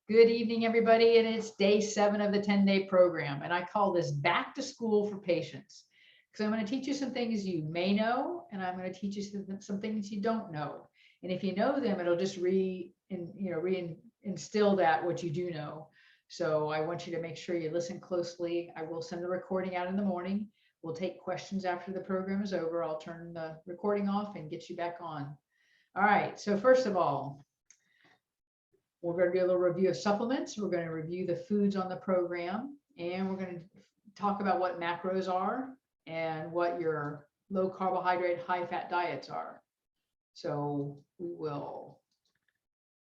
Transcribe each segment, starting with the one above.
Good evening, everybody. And it's day 7 of the 10-day program. And I call this Back to School for Patients. Because I'm going to teach you some things you may know, and I'm going to teach you some things you don't know. And if you know them, it'll just reinstill that what you do know. So I want you to make sure you listen closely. I will send the recording out in the morning. We'll take questions after the program is over. I'll turn the recording off and get you back on. All right. So first of all, we're going to do a little review of supplements. We're going to review the foods on the program, and we're going to talk about what macros are and what your low carbohydrate, high fat diets are. So we will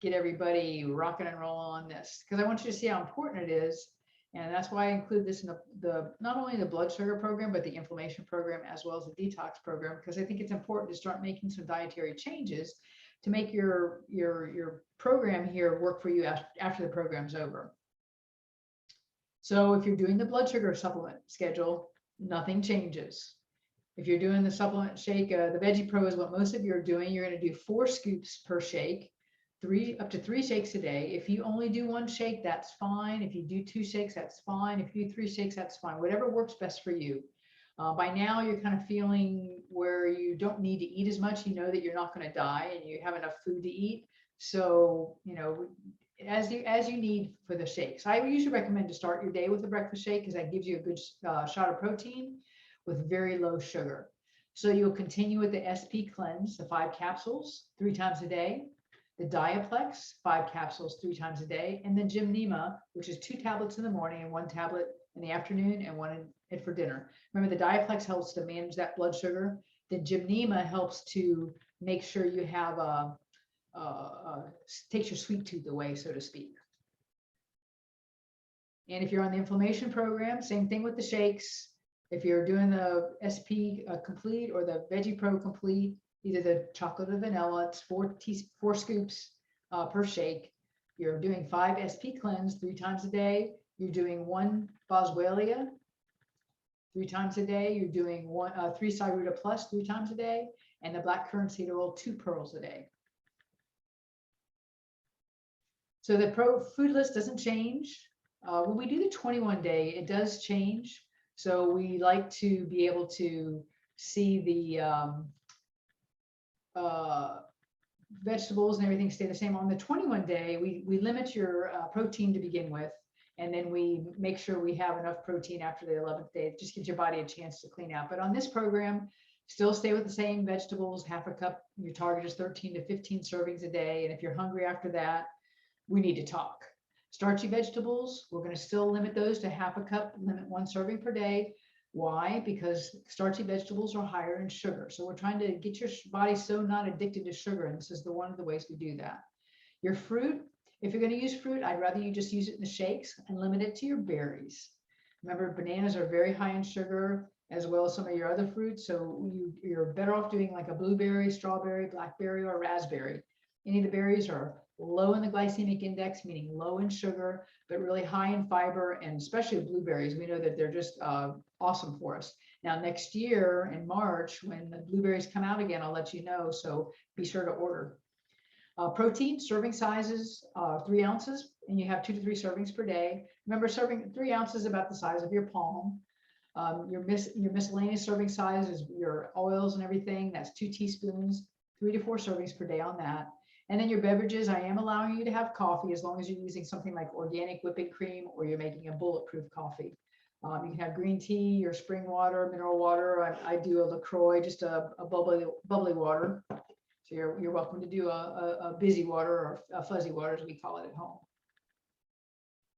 get everybody rocking and rolling on this because I want you to see how important it is. And that's why I include this in the not only the blood sugar program, but the inflammation program as well as the detox program, because I think it's important to start making some dietary changes to make your program here work for you after the program's over. So if you're doing the blood sugar supplement schedule, nothing changes. If you're doing the supplement shake, the Veggie Pro is what most of you are doing. You're going to do 4 scoops per shake, up to 3 shakes a day. If you only do 1 shake, that's fine. If you do 2 shakes, that's fine. If you do 3 shakes, that's fine. Whatever works best for you. By now, you're kind of feeling where you don't need to eat as much. You know that you're not going to die and you have enough food to eat. So, as you need for the shakes. I usually recommend to start your day with a breakfast shake because that gives you a good shot of protein with very low sugar. So you'll continue with the SP Cleanse, the 5 capsules 3 times a day, the Diaplex, 5 capsules 3 times a day, and the Gymnema, which is 2 tablets in the morning and 1 tablet in the afternoon and 1 for dinner. Remember, the Diaplex helps to manage that blood sugar. The Gymnema helps to make sure you have takes your sweet tooth away, so to speak. And if you're on the inflammation program, same thing with the shakes. If you're doing the SP Complete or the Veggie Pro Complete, either the chocolate or vanilla, it's 4 scoops per shake. You're doing 5 SP Cleanse 3 times a day. You're doing 1 Boswellia 3 times a day. You're doing 3 Cyruta Plus 3 times a day, and the black currant seed oil 2 pearls a day. So the food list doesn't change. When we do the 21-day, it does change. So we like to be able to see the vegetables and everything stay the same. On the 21-day, we limit your protein to begin with, and then we make sure we have enough protein after the 11th day. It just gives your body a chance to clean out. But on this program, still stay with the same vegetables, half a cup. Your target is 13 to 15 servings a day. And if you're hungry after that, we need to talk. Starchy vegetables, we're going to still limit those to half a cup, limit 1 serving per day. Why? Because starchy vegetables are higher in sugar. So we're trying to get your body so not addicted to sugar. And this is one of the ways we do that. Your fruit, if you're going to use fruit, I'd rather you just use it in the shakes and limit it to your berries. Remember, bananas are very high in sugar, as well as some of your other fruits. So you're better off doing like a blueberry, strawberry, blackberry, or raspberry. Any of the berries are low in the glycemic index, meaning low in sugar, but really high in fiber, and especially blueberries. We know that they're just awesome for us. Now, next year in March, when the blueberries come out again, I'll let you know. So be sure to order. Protein, serving sizes, 3 ounces, and you have 2 to 3 servings per day. Remember, serving 3 ounces about the size of your palm. Your miscellaneous serving size is your oils and everything. That's 2 teaspoons, 3 to 4 servings per day on that. And then your beverages, I am allowing you to have coffee as long as you're using something like organic whipping cream or you're making a bulletproof coffee. You can have green tea or spring water, mineral water. I do a LaCroix, just a bubbly water. So you're welcome to do a busy water or a fuzzy water, as we call it at home.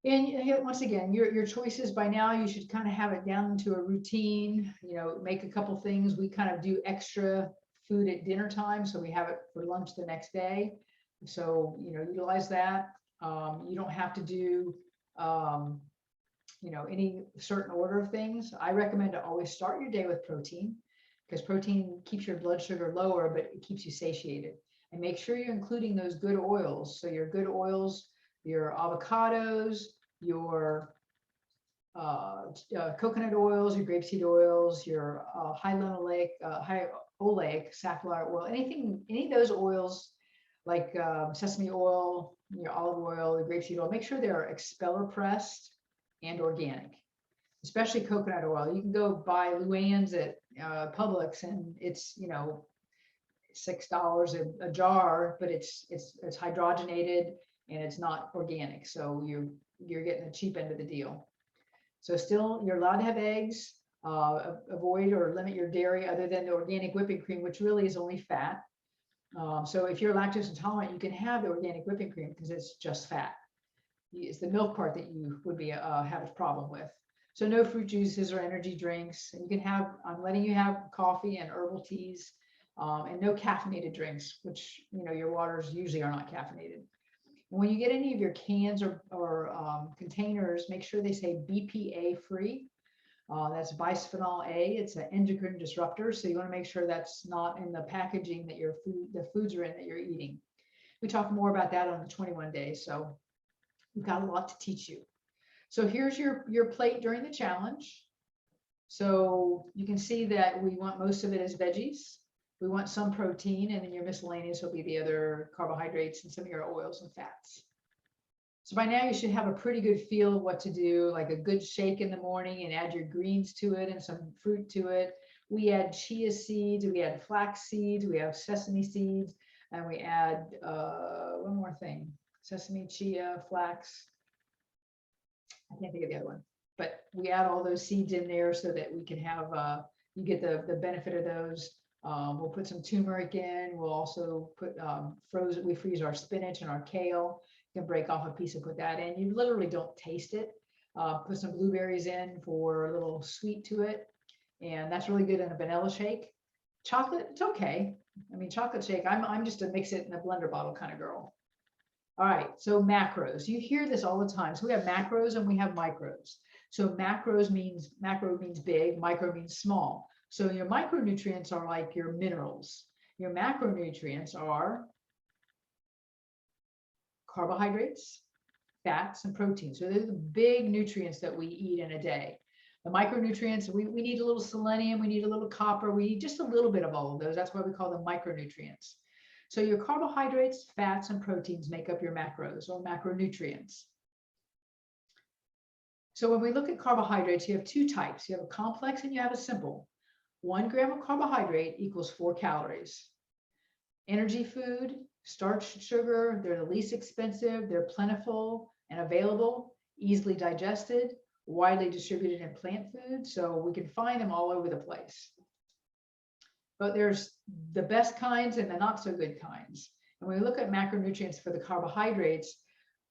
And once again, your choices by now, you should kind of have it down into a routine, make a couple things. We kind of do extra food at dinner time, so we have it for lunch the next day. So, utilize that. You don't have to do, any certain order of things. I recommend to always start your day with protein, because protein keeps your blood sugar lower, but it keeps you satiated. And make sure you're including those good oils. So your good oils, your avocados, your coconut oils, your grapeseed oils, your high oleic safflower oil, any of those oils like sesame oil, your olive oil, the grapeseed oil. Make sure they're expeller pressed and organic, especially coconut oil. You can go buy Luann's at Publix, and it's, you know, $6 a jar, but it's hydrogenated and it's not organic. So you're getting the cheap end of the deal. So still, you're allowed to have eggs. Avoid or limit your dairy other than the organic whipping cream, which really is only fat. So if you're lactose intolerant, you can have the organic whipping cream because it's just fat. It's the milk part that you would be have a problem with. So no fruit juices or energy drinks. And you can have, I'm letting you have coffee and herbal teas, and no caffeinated drinks, which, you know, your waters usually are not caffeinated. And when you get any of your cans or containers, make sure they say BPA free. That's bisphenol A. It's an endocrine disruptor. So you want to make sure that's not in the packaging that the foods are in that you're eating. We talk more about that on the 21 days. So we've got a lot to teach you. So here's your plate during the challenge. So you can see that we want most of it as veggies. We want some protein, and then your miscellaneous will be the other carbohydrates and some of your oils and fats. So by now you should have a pretty good feel of what to do, like a good shake in the morning and add your greens to it and some fruit to it. We add chia seeds, we add flax seeds, we have sesame seeds, and we add one more thing, sesame, chia, flax. I can't think of the other one, but we add all those seeds in there so that we can have, you get the benefit of those. We'll put some turmeric in. We'll also put we freeze our spinach and our kale. You can break off a piece and put that in. You literally don't taste it. Put some blueberries in for a little sweet to it. And that's really good in a vanilla shake. Chocolate, it's okay. I mean, chocolate shake, I'm just a mix it in a blender bottle kind of girl. All right, so macros. You hear this all the time. So we have macros and we have micros. So macro means big, micro means small. So your micronutrients are like your minerals. Your macronutrients are carbohydrates, fats, and proteins. So they're the big nutrients that we eat in a day. The micronutrients, we need a little selenium, we need a little copper, we need just a little bit of all of those. That's why we call them micronutrients. So your carbohydrates, fats, and proteins make up your macros or macronutrients. So when we look at carbohydrates, you have two types. You have a complex and you have a simple. 1 gram of carbohydrate equals 4 calories. Energy food, starch, sugar, they're the least expensive, they're plentiful and available, easily digested, widely distributed in plant food. So we can find them all over the place. But there's the best kinds and the not so good kinds. And when we look at macronutrients for the carbohydrates,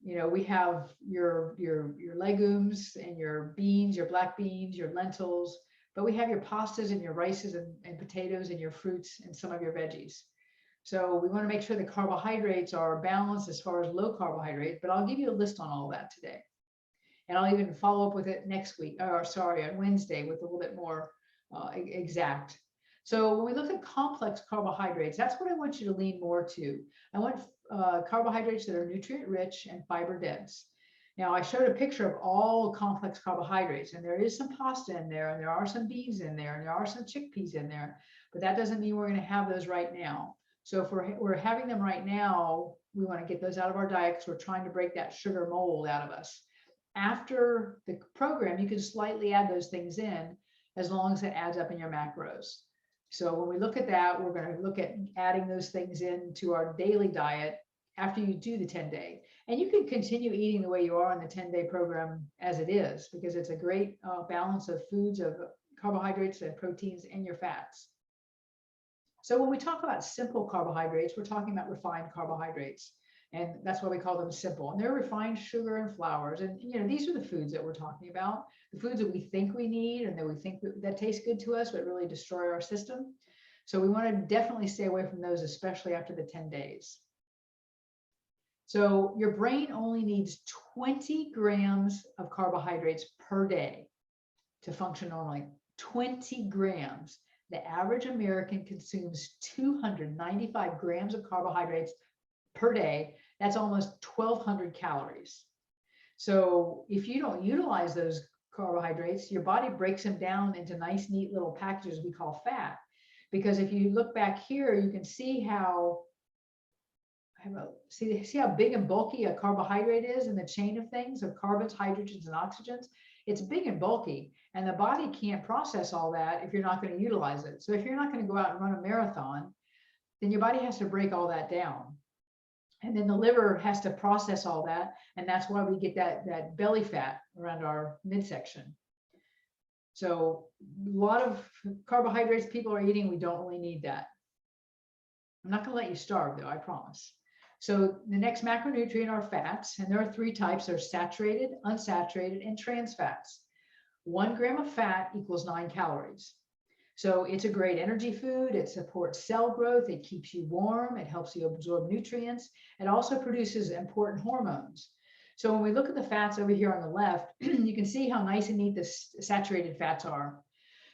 you know, we have your legumes and your beans, your black beans, your lentils, but we have your pastas and your rices and potatoes and your fruits and some of your veggies. So we want to make sure the carbohydrates are balanced as far as low carbohydrate, but I'll give you a list on all that today. And I'll even follow up with it next week, or sorry, on Wednesday with a little bit more exact. So when we look at complex carbohydrates, that's what I want you to lean more to. I want carbohydrates that are nutrient rich and fiber dense. Now, I showed a picture of all complex carbohydrates, and there is some pasta in there, and there are some beans in there, and there are some chickpeas in there, but that doesn't mean we're going to have those right now. So if we're having them right now, we want to get those out of our diet because we're trying to break that sugar mold out of us. After the program, you can slightly add those things in as long as it adds up in your macros. So when we look at that, we're going to look at adding those things into our daily diet after you do the 10-day. And you can continue eating the way you are on the 10-day program as it is, because it's a great balance of foods, of carbohydrates and proteins and your fats. So when we talk about simple carbohydrates, we're talking about refined carbohydrates. And that's why we call them simple. And they're refined sugar and flours. And, you know, these are the foods that we're talking about, the foods that we think we need and that we think that taste good to us, but really destroy our system. So we want to definitely stay away from those, especially after the 10 days. So your brain only needs 20 grams of carbohydrates per day to function normally. 20 grams. The average American consumes 295 grams of carbohydrates per day. That's almost 1,200 calories. So if you don't utilize those carbohydrates, your body breaks them down into nice, neat little packages we call fat. Because if you look back here, you can see how see how big and bulky a carbohydrate is in the chain of things, of carbons, hydrogens, and oxygens. It's big and bulky, and the body can't process all that if you're not going to utilize it. So if you're not going to go out and run a marathon, then your body has to break all that down. And then the liver has to process all that. And that's why we get that belly fat around our midsection. So a lot of carbohydrates people are eating, we don't really need that. I'm not going to let you starve, though, I promise. So the next macronutrient are fats, and there are 3 types. There's saturated, unsaturated, and trans fats. 1 gram of fat equals 9 calories. So it's a great energy food. It supports cell growth. It keeps you warm. It helps you absorb nutrients. It also produces important hormones. So when we look at the fats over here on the left, you can see how nice and neat the saturated fats are.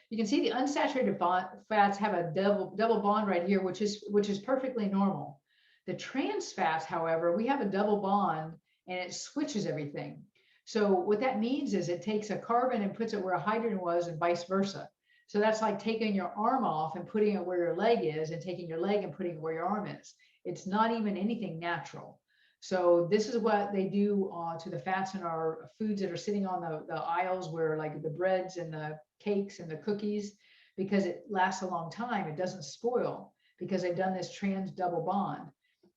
You can see the unsaturated fats have a double bond right here, which is perfectly normal. The trans fats, however, we have a double bond and it switches everything. So what that means is it takes a carbon and puts it where a hydrogen was and vice versa. So that's like taking your arm off and putting it where your leg is and taking your leg and putting it where your arm is. It's not even anything natural. So this is what they do to the fats in our foods that are sitting on the aisles, where like the breads and the cakes and the cookies, because it lasts a long time. It doesn't spoil because they've done this trans double bond,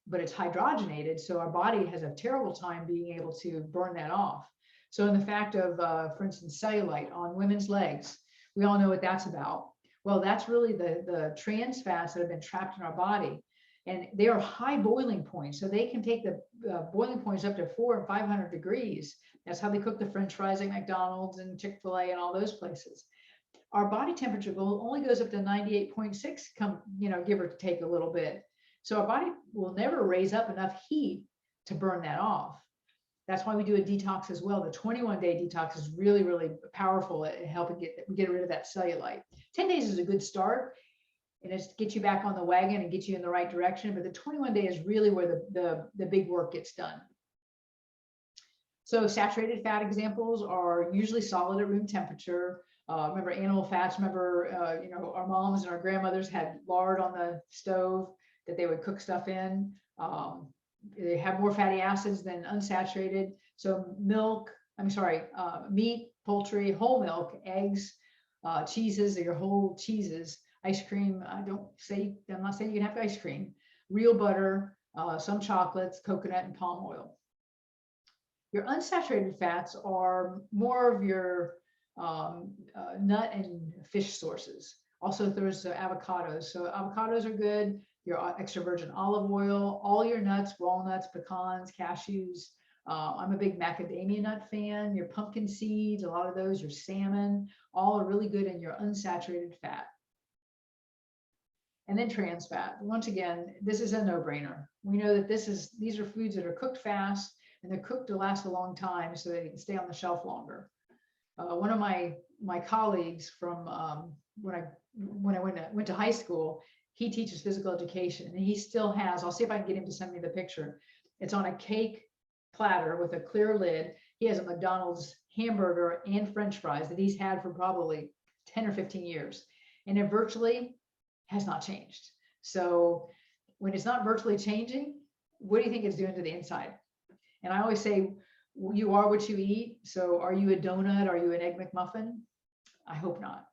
but it's hydrogenated. So our body has a terrible time being able to burn that off. So in the fact of, for instance, cellulite on women's legs, we all know what that's about. Well, that's really the trans fats that have been trapped in our body. And they are high boiling points. So they can take the boiling points up to 400 and 500 degrees. That's how they cook the French fries at McDonald's and Chick-fil-A and all those places. Our body temperature only goes up to 98.6, give or take a little bit. So our body will never raise up enough heat to burn that off. That's why we do a detox as well. The 21-day detox is really, really powerful at helping get rid of that cellulite. 10 days is a good start, and it's get you back on the wagon and get you in the right direction. But the 21-day is really where the big work gets done. So saturated fat examples are usually solid at room temperature. Remember animal fats, our moms and our grandmothers had lard on the stove that they would cook stuff in. They have more fatty acids than unsaturated. So meat, poultry, whole milk, eggs, cheeses, your whole cheeses, ice cream. I'm not saying you can have ice cream, real butter, some chocolates, coconut, and palm oil. Your unsaturated fats are more of your nut and fish sources. Also, there's avocados. So avocados are good. Your extra virgin olive oil, all your nuts, walnuts, pecans, cashews. I'm a big macadamia nut fan. Your pumpkin seeds, a lot of those, your salmon, all are really good in your unsaturated fat. And then trans fat. Once again, this is a no-brainer. We know that these are foods that are cooked fast and they're cooked to last a long time so they can stay on the shelf longer. One of my colleagues from when I went to high school, he teaches physical education, and he still has, I'll see if I can get him to send me the picture. It's on a cake platter with a clear lid. He has a McDonald's hamburger and French fries that he's had for probably 10 or 15 years. And it virtually has not changed. So when it's not virtually changing, what do you think it's doing to the inside? And I always say, you are what you eat. So are you a donut? Are you an Egg McMuffin? I hope not.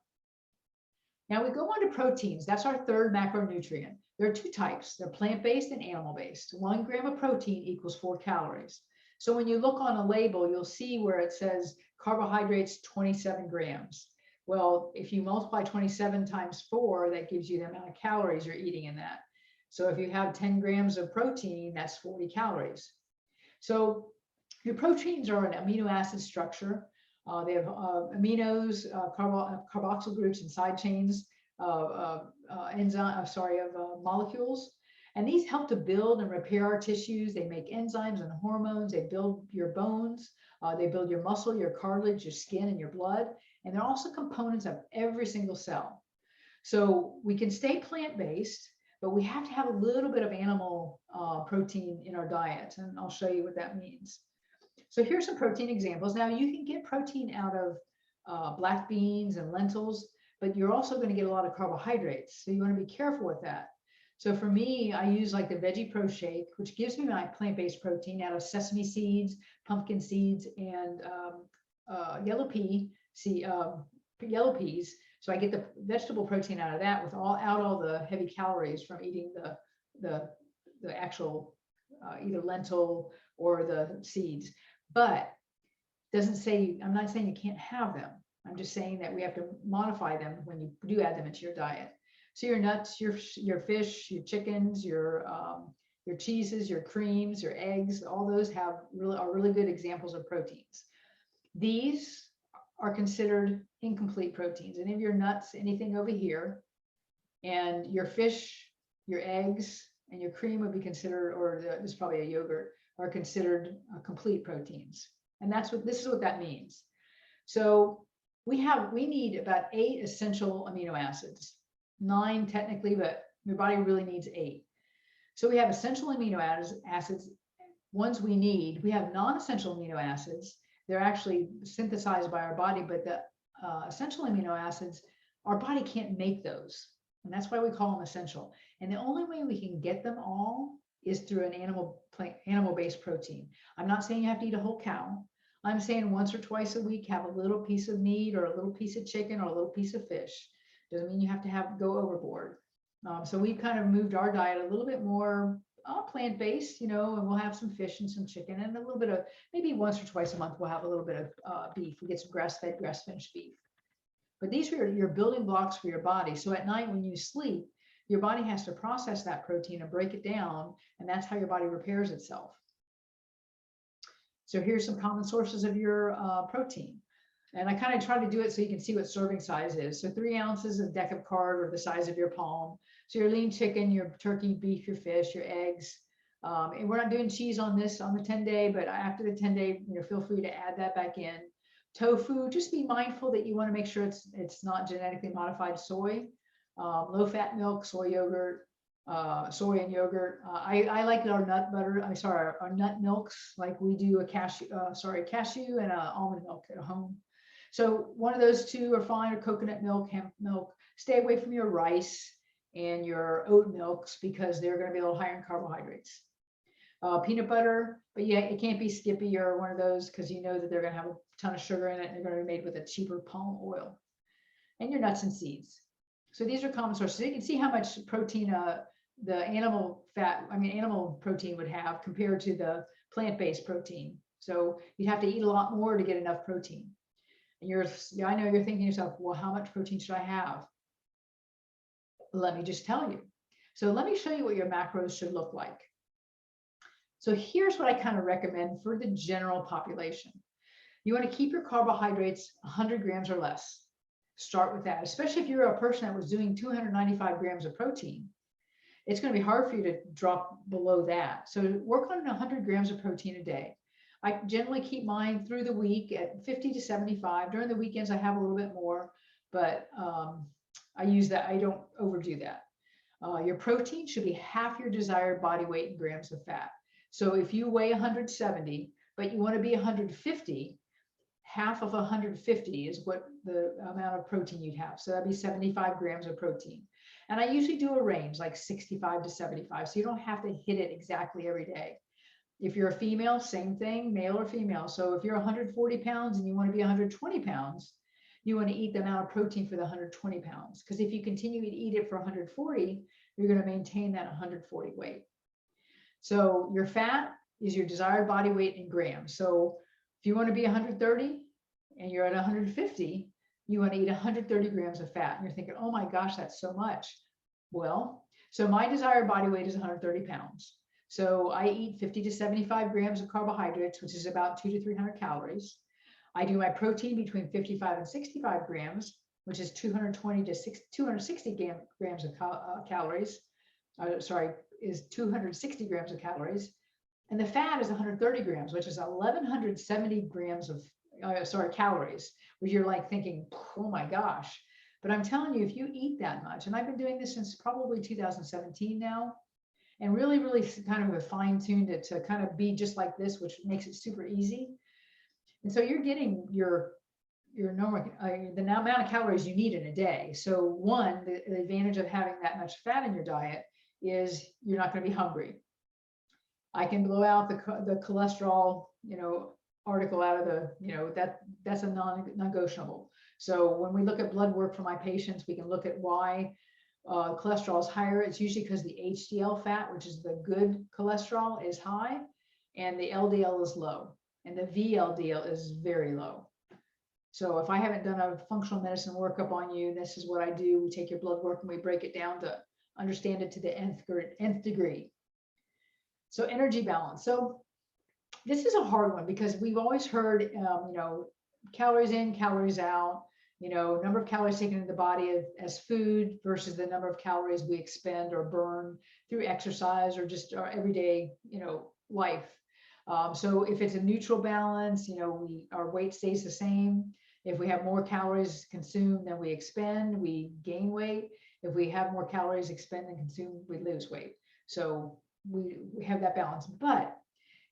Now we go on to proteins. That's our third macronutrient. There are 2 types. They're plant-based and animal-based. 1 gram of protein equals 4 calories. So when you look on a label, you'll see where it says carbohydrates 27 grams. Well, if you multiply 27 times 4, that gives you the amount of calories you're eating in that. So if you have 10 grams of protein, that's 40 calories. So your proteins are an amino acid structure. They have aminos, carboxyl groups and side chains of molecules. And these help to build and repair our tissues. They make enzymes and hormones. They build your bones. They build your muscle, your cartilage, your skin, and your blood. And they're also components of every single cell. So we can stay plant-based, but we have to have a little bit of animal protein in our diet. And I'll show you what that means. So here's some protein examples. Now you can get protein out of black beans and lentils, but you're also going to get a lot of carbohydrates. So you want to be careful with that. So for me, I use like the Veggie Pro Shake, which gives me my plant-based protein out of sesame seeds, pumpkin seeds, and yellow peas. So I get the vegetable protein out of that with all the heavy calories from eating the actual either lentil or the seeds. But doesn't say, I'm not saying you can't have them. I'm just saying that we have to modify them when you do add them into your diet. So your nuts, your fish, your chickens, your cheeses, your creams, your eggs, all those are really good examples of proteins. These are considered incomplete proteins. Any of your nuts, anything over here, and your fish, your eggs, and your cream would be considered, or this is probably a yogurt, are considered complete proteins. And this is what that means. So we need about 8 essential amino acids. 9 technically, but your body really needs 8. So we have essential amino acids, ones we need. We have non-essential amino acids. They're actually synthesized by our body, but the essential amino acids, our body can't make those. And that's why we call them essential. And the only way we can get them all is through an animal-based protein. I'm not saying you have to eat a whole cow. I'm saying once or twice a week, have a little piece of meat or a little piece of chicken or a little piece of fish. Doesn't mean you have to go overboard. So we've kind of moved our diet a little bit more plant-based, and we'll have some fish and some chicken and a little bit of, maybe once or twice a month, we'll have a little bit of beef. We get some grass-fed, grass-finished beef. But these are your building blocks for your body. So at night when you sleep, your body has to process that protein and break it down, and that's how your body repairs itself. So here's some common sources of your protein. And I kind of try to do it so you can see what serving size is. So 3 ounces is a deck of card, or the size of your palm. So your lean chicken, your turkey, beef, your fish, your eggs. And we're not doing cheese on the 10-day, but after the 10-day, feel free to add that back in. Tofu, just be mindful that you want to make sure it's not genetically modified soy. Low-fat milk, soy yogurt, soy and yogurt. I like our nut butter. Our nut milks, like we do a cashew and almond milk at home. So one of those 2 are fine, or coconut milk, hemp milk. Stay away from your rice and your oat milks because they're going to be a little higher in carbohydrates. Peanut butter, but yeah, it can't be Skippy or one of those because you know that they're going to have a ton of sugar in it and they're going to be made with a cheaper palm oil. And your nuts and seeds. So these are common sources. So you can see how much protein the animal protein would have compared to the plant-based protein. So you'd have to eat a lot more to get enough protein. And I know you're thinking to yourself, well, how much protein should I have? Let me just tell you. So let me show you what your macros should look like. So here's what I kind of recommend for the general population. You want to keep your carbohydrates 100 grams or less. Start with that, especially if you're a person that was doing 295 grams of protein. It's going to be hard for you to drop below that. So work on 100 grams of protein a day. I generally keep mine through the week at 50 to 75. During the weekends, I have a little bit more, but I use that. I don't overdo that. Your protein should be half your desired body weight in grams of fat. So if you weigh 170, but you want to be 150, half of 150 is what the amount of protein you'd have. So that'd be 75 grams of protein. And I usually do a range like 65 to 75. So you don't have to hit it exactly every day. If you're a female, same thing, male or female. So if you're 140 pounds and you want to be 120 pounds, you want to eat the amount of protein for the 120 pounds. Because if you continue to eat it for 140, you're going to maintain that 140 weight. So your fat is your desired body weight in grams. So if you want to be 130 and you're at 150, you want to eat 130 grams of fat. And you're thinking, oh my gosh, that's so much. Well, so my desired body weight is 130 pounds. So I eat 50 to 75 grams of carbohydrates, which is about 200 to 300 calories. I do my protein between 55 and 65 grams, which is 220 to 260 grams of calories. Is 260 grams of calories. And the fat is 130 grams, which is 1,170 grams of, calories, where you're like thinking, oh my gosh. But I'm telling you, if you eat that much, and I've been doing this since probably 2017 now, and really, really kind of fine-tuned it to kind of be just like this, which makes it super easy. And so you're getting your normal, the amount of calories you need in a day. So one, the advantage of having that much fat in your diet is you're not going to be hungry. I can blow out the cholesterol, article out of that's a non-negotiable. So when we look at blood work for my patients, we can look at why cholesterol is higher. It's usually because the HDL fat, which is the good cholesterol, is high, and the LDL is low, and the VLDL is very low. So if I haven't done a functional medicine workup on you, this is what I do. We take your blood work and we break it down to understand it to the nth degree. So energy balance. So this is a hard one because we've always heard, calories in, calories out, number of calories taken into the body as food versus the number of calories we expend or burn through exercise or just our everyday, life. So if it's a neutral balance, our weight stays the same. If we have more calories consumed than we expend, we gain weight. If we have more calories expend than consumed, we lose weight. So we have that balance, but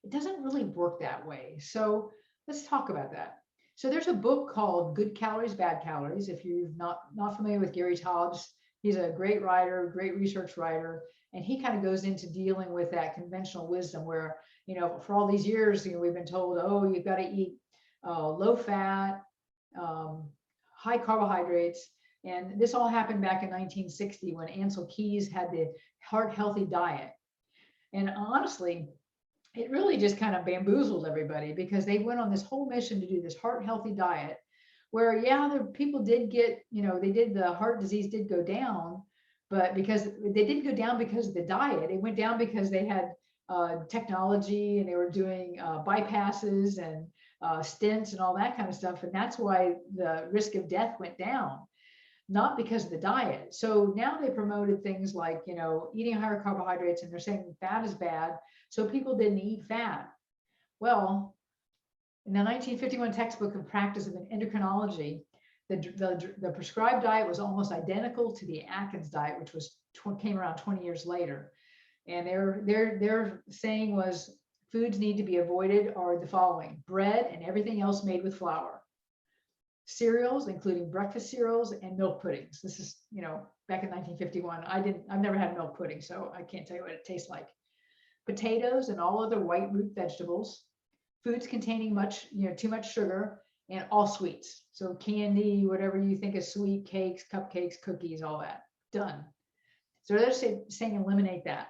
it doesn't really work that way. So let's talk about that. So there's a book called Good Calories, Bad Calories. If you're not familiar with Gary Taubes, he's a great writer, great research writer, and he kind of goes into dealing with that conventional wisdom where, for all these years, we've been told, oh, you've got to eat low fat, high carbohydrates. And this all happened back in 1960 when Ansel Keys had the heart healthy diet. And honestly, it really just kind of bamboozled everybody because they went on this whole mission to do this heart healthy diet where, the people did get, the heart disease did go down, but because they didn't go down because of the diet, it went down because they had technology and they were doing bypasses and stents and all that kind of stuff. And that's why the risk of death went down, not because of the diet. So now they promoted things like, eating higher carbohydrates, and they're saying fat is bad. So people didn't eat fat. Well, in the 1951 textbook of Practice of Endocrinology, the prescribed diet was almost identical to the Atkins diet, which came around 20 years later. And their saying was foods need to be avoided are the following: bread and everything else made with flour, cereals, including breakfast cereals, and milk puddings. This is, back in 1951. I've never had milk pudding, so I can't tell you what it tastes like. Potatoes and all other white root vegetables, foods containing too much sugar, and all sweets. So candy, whatever you think is sweet, cakes, cupcakes, cookies, all that. Done. So they're saying eliminate that.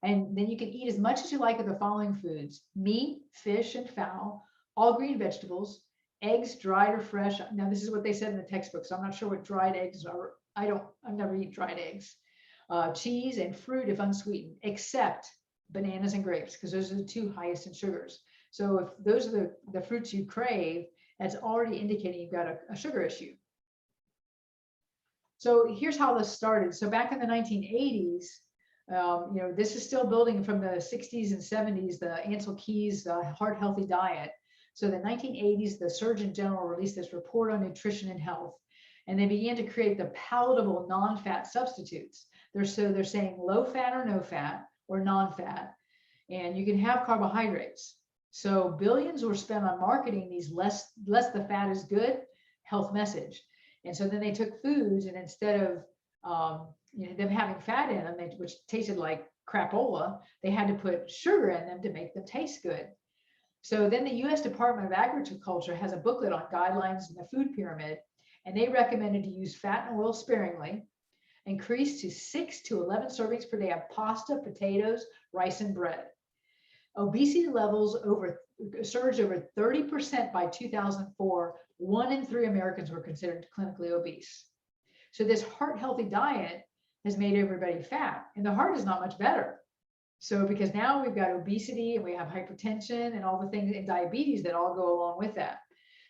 And then you can eat as much as you like of the following foods: meat, fish, and fowl, all green vegetables, eggs, dried or fresh. Now, this is what they said in the textbook, so I'm not sure what dried eggs are. I've never eaten dried eggs. Cheese and fruit if unsweetened, except bananas and grapes, because those are the two highest in sugars. So if those are the fruits you crave, that's already indicating you've got a sugar issue. So here's how this started. So back in the 1980s, this is still building from the 60s and 70s, the Ansel Keys heart healthy diet. So the 1980s, the Surgeon General released this report on nutrition and health, and they began to create the palatable non-fat substitutes. They're saying low fat or no fat or non-fat, and you can have carbohydrates. So billions were spent on marketing these less the fat is good health message. And so then they took foods, and instead of them having fat in them, which tasted like crapola, they had to put sugar in them to make them taste good. So then the U.S. Department of Agriculture has a booklet on guidelines in the food pyramid, and they recommended to use fat and oil sparingly, increase to 6 to 11 servings per day of pasta, potatoes, rice, and bread. Obesity levels surged over 30% by 2004. 1 in 3 Americans were considered clinically obese. So this heart healthy diet has made everybody fat, and the heart is not much better. So because now we've got obesity and we have hypertension and all the things and diabetes that all go along with that.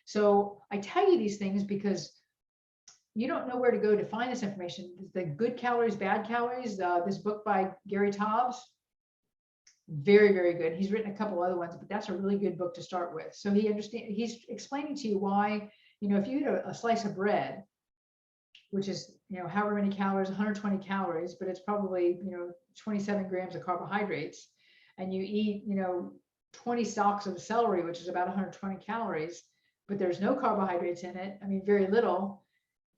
So I tell you these things because you don't know where to go to find this information. The Good Calories, Bad Calories, this book by Gary Taubes, very, very good. He's written a couple other ones, but that's a really good book to start with. So he's explaining to you why, if you eat a slice of bread, which is, however many calories, 120 calories, but it's probably, 27 grams of carbohydrates, and you eat, 20 stalks of celery, which is about 120 calories, but there's no carbohydrates in it. I mean, very little,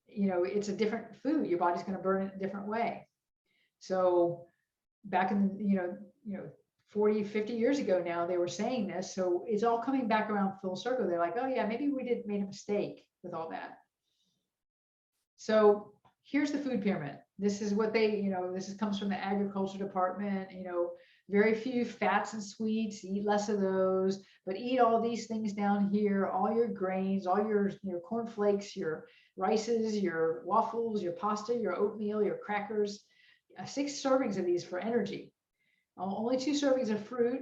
it's a different food. Your body's going to burn it a different way. So back in, 40, 50 years ago now, they were saying this. So it's all coming back around full circle. They're like, oh yeah, maybe we made a mistake with all that. So here's the food pyramid. This is what they, comes from the agriculture department, very few fats and sweets, eat less of those, but eat all these things down here, all your grains, all your cornflakes, your rices, your waffles, your pasta, your oatmeal, your crackers, 6 servings of these for energy. Only 2 servings of fruit,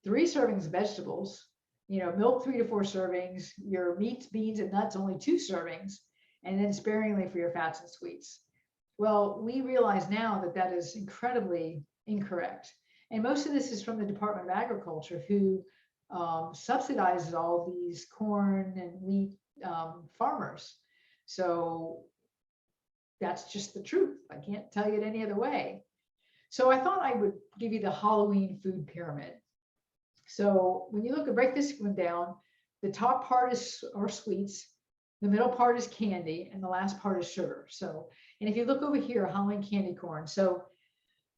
3 servings of vegetables, milk 3 to 4 servings, your meats, beans, and nuts, only 2 servings, and then sparingly for your fats and sweets. Well, we realize now that that is incredibly incorrect. And most of this is from the Department of Agriculture, who subsidizes all these corn and wheat farmers. So that's just the truth. I can't tell you it any other way. So I thought I would give you the Halloween food pyramid. So when you break this one down, the top part are sweets, the middle part is candy, and the last part is sugar. So, and if you look over here, Halloween candy corn. So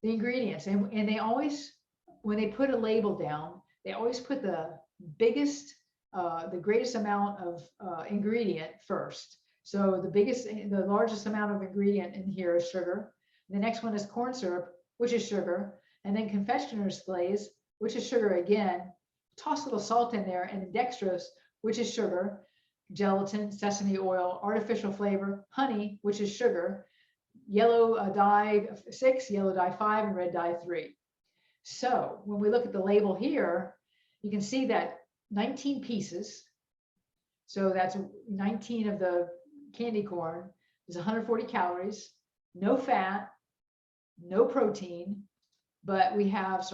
the ingredients, and they always, when they put a label down, they always put the biggest, the greatest amount of ingredient first. So the largest amount of ingredient in here is sugar. The next one is corn syrup, which is sugar, and then confectioner's glaze, which is sugar again. Toss a little salt in there, and then dextrose, which is sugar, gelatin, sesame oil, artificial flavor, honey, which is sugar, yellow dye 6, yellow dye 5, and red dye 3. So when we look at the label here, you can see that 19 pieces. So that's 19 of the candy corn is 140 calories, no fat, no protein, but we have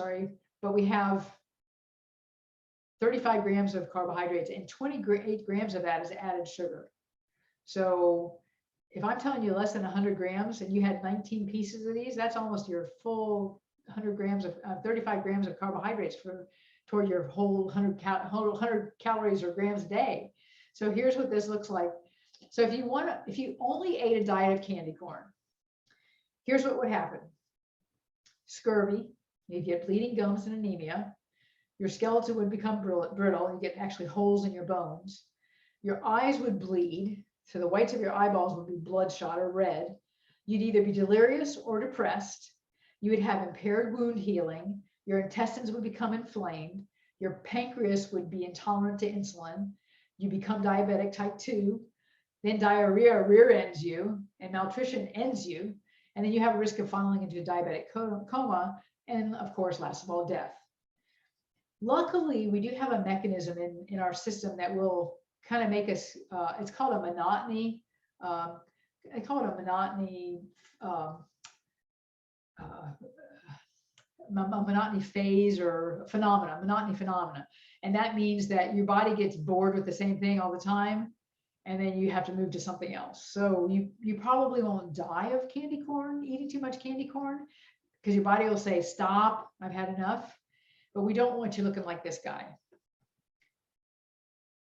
35 grams of carbohydrates, and 28 grams of that is added sugar. So if I'm telling you less than 100 grams and you had 19 pieces of these, that's almost your full 100 grams of 35 grams of carbohydrates toward your whole 100 calories or grams a day. So here's what this looks like. So if you only ate a diet of candy corn, here's what would happen. Scurvy, you get bleeding gums and anemia. Your skeleton would become brittle. You get actually holes in your bones. Your eyes would bleed. So the whites of your eyeballs would be bloodshot or red. You'd either be delirious or depressed. You would have impaired wound healing. Your intestines would become inflamed. Your pancreas would be intolerant to insulin. You become diabetic type 2. Then diarrhea rear ends you, and malnutrition ends you. And then you have a risk of falling into a diabetic coma, and of course, last of all, death. Luckily, we do have a mechanism in our system that will kind of make us, it's called a monotony. I call it a monotony, monotony phase or monotony phenomena. And that means that your body gets bored with the same thing all the time, and then you have to move to something else. So you probably won't die of candy corn, eating too much candy corn, because your body will say, stop, I've had enough. But we don't want you looking like this guy.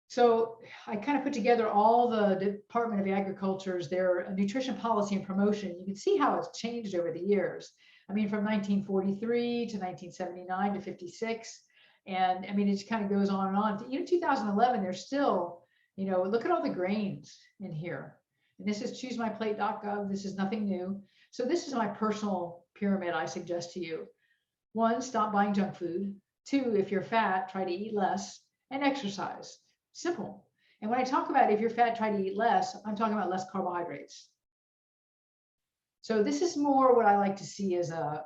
So I kind of put together all the Department of Agriculture's, their nutrition policy and promotion. You can see how it's changed over the years. I mean, from 1943 to 1979 to 56. And I mean, it just kind of goes on and on. 2011, there's still, look at all the grains in here. And this is choosemyplate.gov. This is nothing new. So this is my personal pyramid I suggest to you. 1, stop buying junk food. 2, if you're fat, try to eat less, and exercise. Simple. And when I talk about if you're fat, try to eat less, I'm talking about less carbohydrates. So this is more what I like to see as a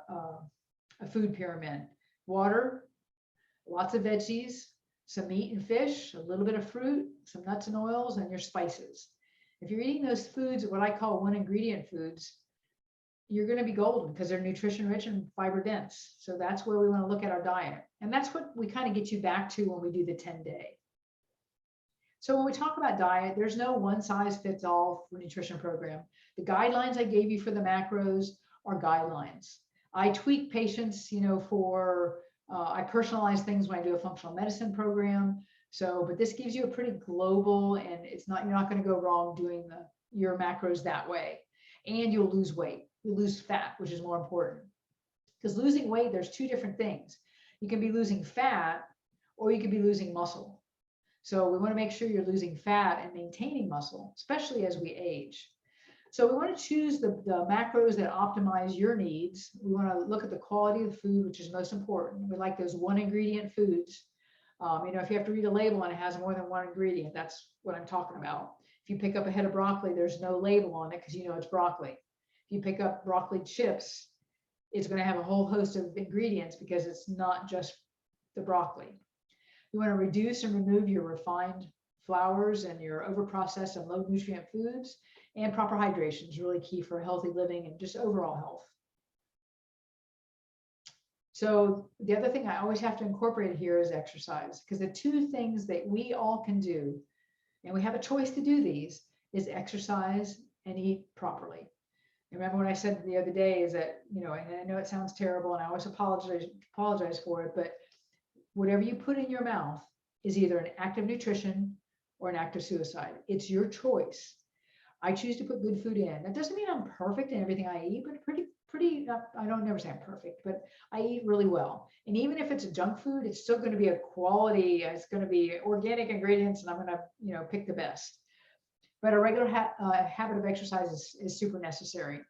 food pyramid. Water, lots of veggies, some meat and fish, a little bit of fruit, some nuts and oils, and your spices. If you're eating those foods, what I call 1 ingredient foods, you're going to be golden because they're nutrition rich and fiber dense. So that's where we want to look at our diet. And that's what we kind of get you back to when we do the 10-day. So when we talk about diet, there's no one size fits all for nutrition program. The guidelines I gave you for the macros are guidelines. I tweak patients, I personalize things when I do a functional medicine program. So, but this gives you a pretty global, and you're not going to go wrong doing your macros that way. And you'll lose weight. you lose fat, which is more important. Because losing weight, there's two different things. You can be losing fat or you can be losing muscle. So we want to make sure you're losing fat and maintaining muscle, especially as we age. So we want to choose the macros that optimize your needs. We want to look at the quality of the food, which is most important. We like those one ingredient foods. If you have to read a label and it has more than one ingredient, that's what I'm talking about. If you pick up a head of broccoli, there's no label on it because you know it's broccoli. If you pick up broccoli chips, it's going to have a whole host of ingredients because it's not just the broccoli. You want to reduce and remove your refined flours and your overprocessed and low nutrient foods, and proper hydration is really key for healthy living and just overall health. So the other thing I always have to incorporate here is exercise, because the two things that we all can do, and we have a choice to do these, is exercise and eat properly. Remember what I said the other day is that, and I know it sounds terrible and I always apologize for it, but whatever you put in your mouth is either an act of nutrition or an act of suicide. It's your choice. I choose to put good food in. That doesn't mean I'm perfect in everything I eat, but I don't never say I'm perfect, but I eat really well. And even if it's a junk food, it's still going to be a quality, it's going to be organic ingredients, and I'm going to, pick the best. But a regular habit of exercise is super necessary.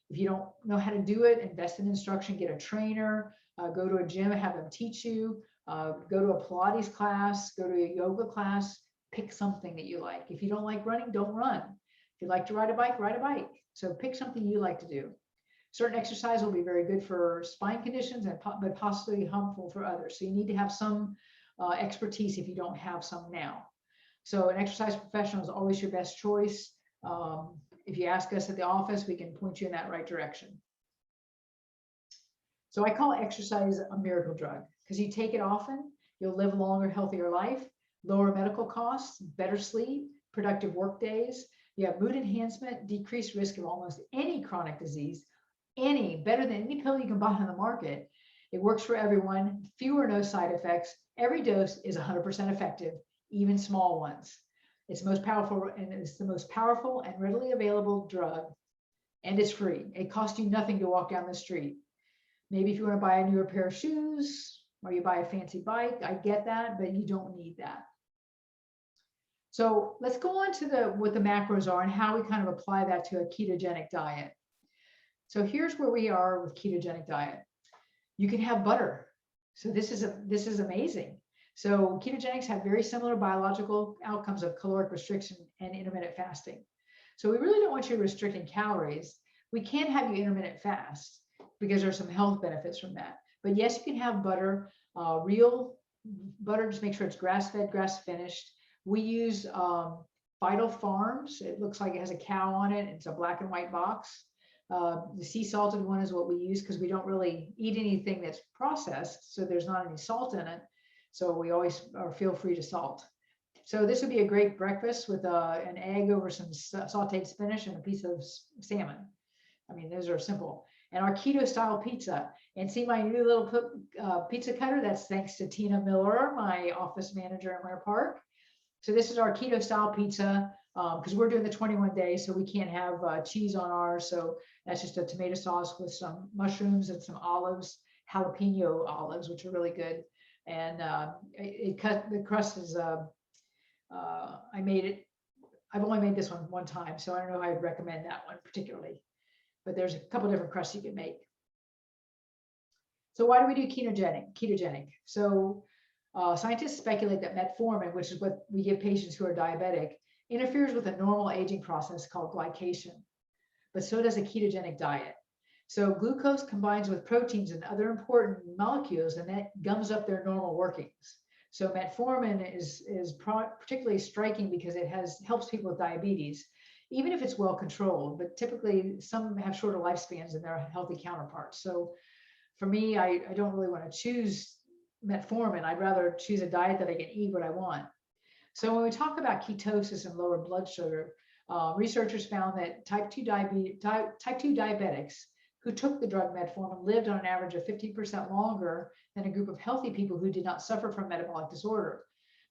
If you don't know how to do it, invest in instruction, get a trainer, go to a gym, have them teach you, go to a Pilates class, go to a yoga class, pick something that you like. If you don't like running, don't run. If you like to ride a bike, ride a bike. So pick something you like to do. Certain exercise will be very good for spine conditions, but possibly harmful for others. So you need to have some expertise if you don't have some now. So an exercise professional is always your best choice. If you ask us at the office, we can point you in that right direction. So I call exercise a miracle drug because you take it often, you'll live a longer, healthier life, lower medical costs, better sleep, productive work days. You have mood enhancement, decreased risk of almost any chronic disease, better than any pill you can buy on the market. It works for everyone, few or no side effects. Every dose is 100% effective, even small ones. It's the most powerful and readily available drug, and it's free. It costs you nothing to walk down the street. Maybe if you want to buy a newer pair of shoes or you buy a fancy bike, I get that, but you don't need that. So let's go on to what the macros are and how we kind of apply that to a ketogenic diet. So here's where we are with ketogenic diet. You can have butter. So this is amazing. So ketogenics have very similar biological outcomes of caloric restriction and intermittent fasting. So we really don't want you restricting calories. We can have you intermittent fast because there's some health benefits from that. But yes, you can have butter, real butter, just make sure it's grass-fed, grass-finished. We use Vital Farms. It looks like it has a cow on it. It's a black and white box. The sea salted one is what we use because we don't really eat anything that's processed, so there's not any salt in it. So we always feel free to salt. So this would be a great breakfast with an egg over some sauteed spinach and a piece of salmon. I mean, those are simple. And our keto style pizza. And see my new little pizza cutter? That's thanks to Tina Miller, my office manager at Winter Park. So this is our keto style pizza because we're doing the 21 days, so we can't have cheese on ours. So that's just a tomato sauce with some mushrooms and some olives, jalapeno olives, which are really good. And the crust is, I made it, I've only made this one time, so I don't know if I'd recommend that one particularly, but there's a couple different crusts you can make. So why do we do ketogenic? So scientists speculate that metformin, which is what we give patients who are diabetic, interferes with a normal aging process called glycation, but so does a ketogenic diet. So glucose combines with proteins and other important molecules, and that gums up their normal workings. So metformin is particularly striking because it helps people with diabetes, even if it's well controlled. But typically, some have shorter lifespans than their healthy counterparts. So for me, I don't really want to choose metformin. I'd rather choose a diet that I can eat what I want. So when we talk about ketosis and lower blood sugar, researchers found that type 2 diabetics who took the drug metformin lived on an average of 50% longer than a group of healthy people who did not suffer from metabolic disorder,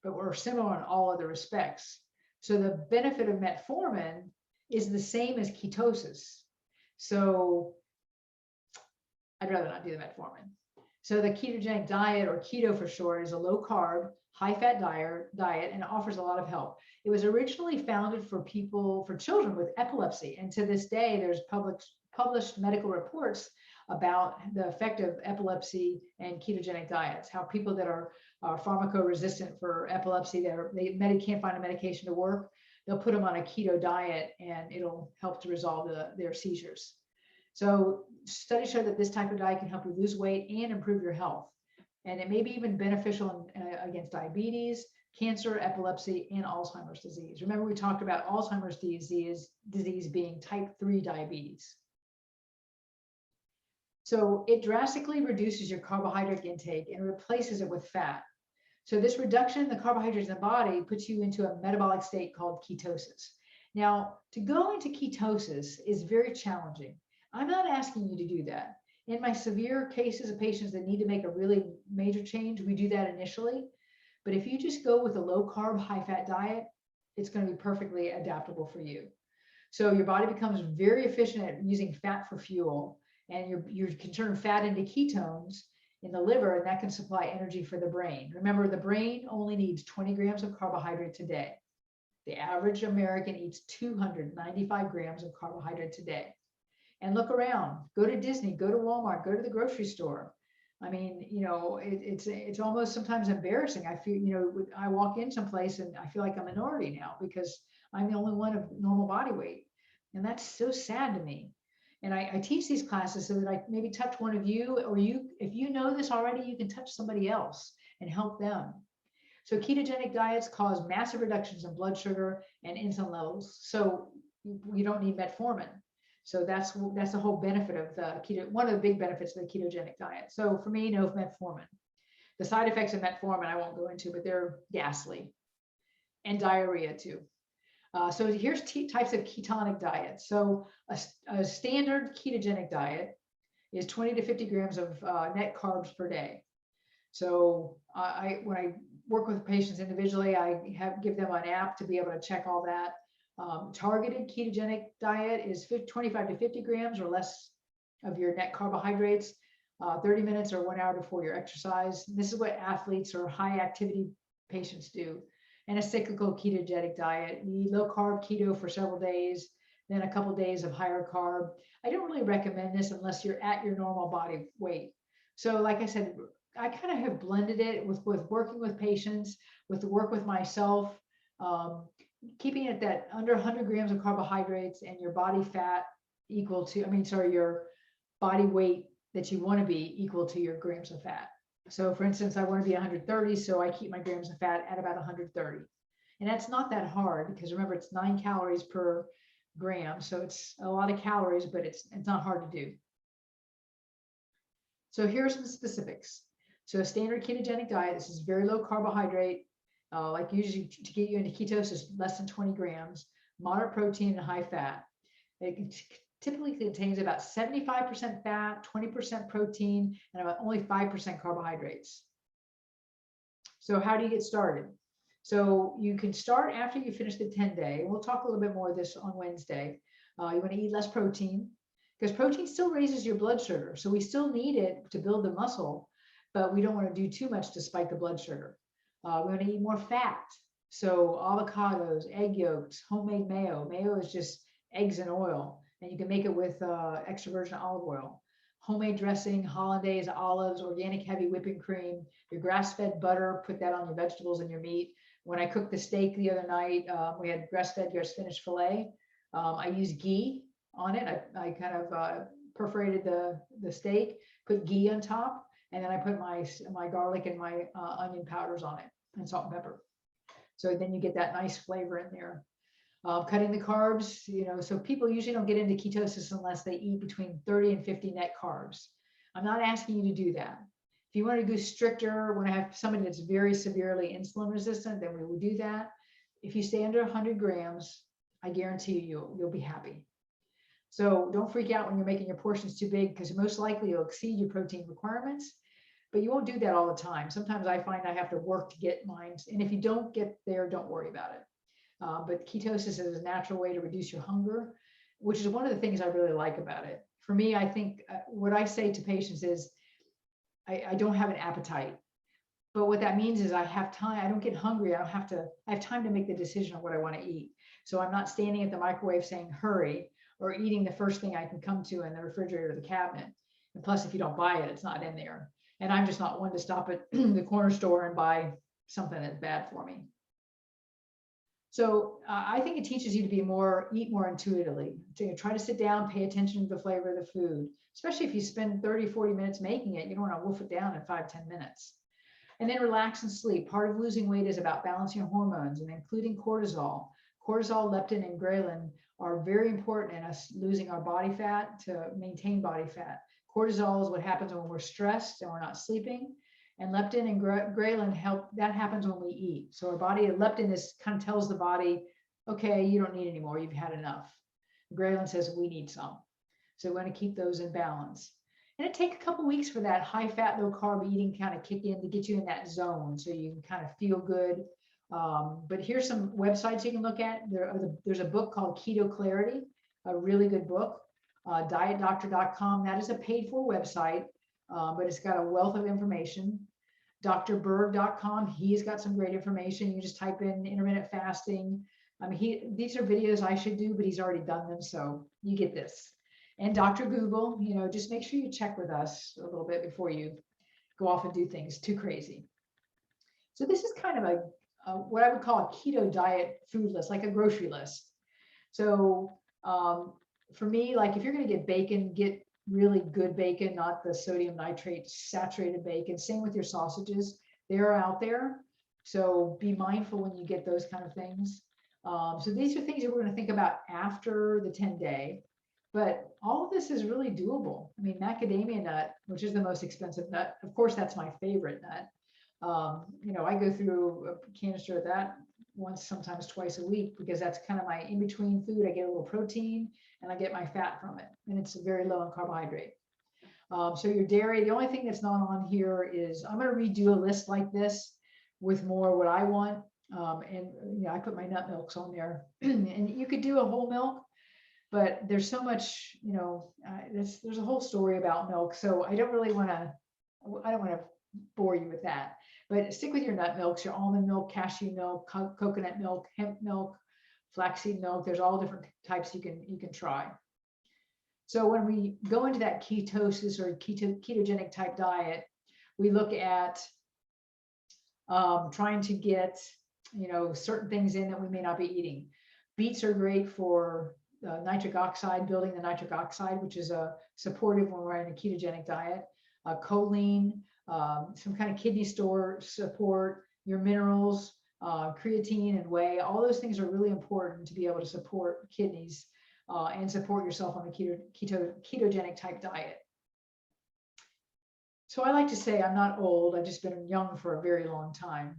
but were similar in all other respects. So the benefit of metformin is the same as ketosis. So I'd rather not do the metformin. So the ketogenic diet, or keto for short, is a low carb, high fat diet, and it offers a lot of help. It was originally founded for children with epilepsy. And to this day, there's published medical reports about the effect of epilepsy and ketogenic diets, how people that are pharmacoresistant for epilepsy, they can't find a medication to work, they'll put them on a keto diet and it'll help to resolve their seizures. So studies show that this type of diet can help you lose weight and improve your health. And it may be even beneficial against diabetes, cancer, epilepsy, and Alzheimer's disease. Remember, we talked about Alzheimer's disease being type 3 diabetes. So it drastically reduces your carbohydrate intake and replaces it with fat. So this reduction in the carbohydrates in the body puts you into a metabolic state called ketosis. Now, to go into ketosis is very challenging. I'm not asking you to do that. In my severe cases of patients that need to make a really major change, we do that initially. But if you just go with a low carb, high fat diet, it's going to be perfectly adaptable for you. So your body becomes very efficient at using fat for fuel, and you can turn fat into ketones in the liver, and that can supply energy for the brain. Remember, the brain only needs 20 grams of carbohydrates a day. The average American eats 295 grams of carbohydrates a day. And look around, go to Disney, go to Walmart, go to the grocery store. I mean, it's almost sometimes embarrassing. I feel, I walk in someplace and I feel like a minority now because I'm the only one of normal body weight. And that's so sad to me. And I teach these classes so that I maybe touch one of you, or if you know this already, you can touch somebody else and help them. So ketogenic diets cause massive reductions in blood sugar and insulin levels. So you don't need metformin. So that's the whole benefit of the keto, one of the big benefits of the ketogenic diet. So for me, no metformin. The side effects of metformin I won't go into, but they're ghastly, and diarrhea too. So here's types of ketonic diets. So a standard ketogenic diet is 20 to 50 grams of net carbs per day. So when I work with patients individually, I give them an app to be able to check all that. Targeted ketogenic diet is 25 to 50 grams or less of your net carbohydrates, 30 minutes or 1 hour before your exercise. This is what athletes or high activity patients do. And a cyclical ketogenic diet, you eat low carb keto for several days, then a couple of days of higher carb. I don't really recommend this unless you're at your normal body weight. So like I said, I kind of have blended it with working with patients, with the work with myself, keeping it that under 100 grams of carbohydrates and your body fat equal to, your body weight that you want to be equal to your grams of fat. So for instance, I want to be 130, so I keep my grams of fat at about 130. And that's not that hard because remember, it's 9 calories per gram. So it's a lot of calories, but it's not hard to do. So here's some specifics. So a standard ketogenic diet, this is very low carbohydrate, like usually to get you into ketosis, less than 20 grams, moderate protein and high fat. It typically contains about 75% fat, 20% protein, and about only 5% carbohydrates. So how do you get started? So you can start after you finish the 10-day. We'll talk a little bit more of this on Wednesday. You want to eat less protein because protein still raises your blood sugar. So we still need it to build the muscle, but we don't want to do too much to spike the blood sugar. We want to eat more fat. So avocados, egg yolks, homemade mayo. Mayo is just eggs and oil, and you can make it with extra virgin olive oil. Homemade dressing, hollandaise, olives, organic heavy whipping cream, your grass-fed butter, put that on your vegetables and your meat. When I cooked the steak the other night, we had grass-fed, just finished filet. I used ghee on it. I kind of perforated the steak, put ghee on top, and then I put my garlic and my onion powders on it, and salt and pepper. So then you get that nice flavor in there. Cutting the carbs, so people usually don't get into ketosis unless they eat between 30 and 50 net carbs. I'm not asking you to do that. If you want to go stricter, when I have somebody that's very severely insulin resistant, then we will do that. If you stay under 100 grams, I guarantee you'll be happy. So don't freak out when you're making your portions too big, because most likely you'll exceed your protein requirements, but you won't do that all the time. Sometimes I find I have to work to get mine. And if you don't get there, don't worry about it. But ketosis is a natural way to reduce your hunger, which is one of the things I really like about it. for me, I think what I say to patients is I don't have an appetite. But what that means is I have time. I don't get hungry. I have time to make the decision of what I want to eat. So I'm not standing at the microwave saying, hurry, or eating the first thing I can come to in the refrigerator or the cabinet. And plus, if you don't buy it, it's not in there. And I'm just not one to stop at the corner store and buy something that's bad for me. So I think it teaches you to eat more intuitively. To try to sit down, pay attention to the flavor of the food, especially if you spend 30, 40 minutes making it. You don't want to wolf it down in 5, 10 minutes. And then relax and sleep. Part of losing weight is about balancing hormones and including cortisol. Cortisol, leptin, and ghrelin are very important in us losing our body fat to maintain body fat. Cortisol is what happens when we're stressed and we're not sleeping. And leptin and ghrelin that happens when we eat. So our body, leptin kind of tells the body, okay, you don't need any more, you've had enough. Ghrelin says we need some. So we want to keep those in balance. And it takes a couple weeks for that high fat, low carb eating kind of kick in to get you in that zone so you can kind of feel good. But here's some websites you can look at. There's a book called Keto Clarity, a really good book, dietdoctor.com. That is a paid for website, but it's got a wealth of information. drberg.com, he's got some great information. You just type in intermittent fasting. I mean, these are videos I should do, but he's already done them, so you get this. And Dr. Google, just make sure you check with us a little bit before you go off and do things too crazy. So this is kind of what I would call a keto diet food list, like a grocery list. So for me, like if you're going to get bacon, get really good bacon, not the sodium nitrate saturated bacon. Same with your sausages. They're out there. So be mindful when you get those kind of things. So these are things that we're going to think about after the 10-day. But all of this is really doable. I mean, macadamia nut, which is the most expensive nut, of course, that's my favorite nut. I go through a canister of that once, sometimes twice a week, because that's kind of my in-between food. I get a little protein and I get my fat from it. And it's very low in carbohydrate. So your dairy, the only thing that's not on here is I'm going to redo a list like this with more what I want. I put my nut milks on there. And you could do a whole milk. But there's so much, there's a whole story about milk. So I don't want to bore you with that. But stick with your nut milks, your almond milk, cashew milk, coconut milk, hemp milk, flaxseed milk. There's all different types you can try. So when we go into that ketosis or ketogenic type diet, we look at trying to get, certain things in that we may not be eating. Beets are great for nitric oxide, building the nitric oxide, which is supportive when we're in a ketogenic diet. Choline, some kind of kidney store support, your minerals, creatine and whey. All those things are really important to be able to support kidneys and support yourself on the ketogenic type diet. So I like to say I'm not old. I've just been young for a very long time.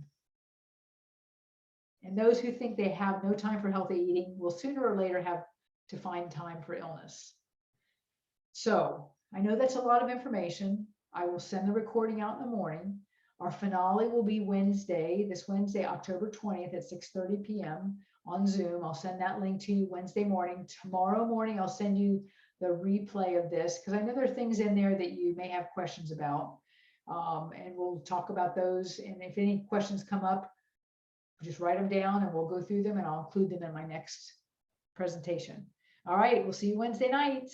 And those who think they have no time for healthy eating will sooner or later have to find time for illness. So I know that's a lot of information. I will send the recording out in the morning. Our finale will be this Wednesday, October 20th at 6:30 p.m. on Zoom. I'll send that link to you Wednesday morning. Tomorrow morning, I'll send you the replay of this because I know there are things in there that you may have questions about. And we'll talk about those. And if any questions come up, just write them down and we'll go through them and I'll include them in my next presentation. All right, we'll see you Wednesday night.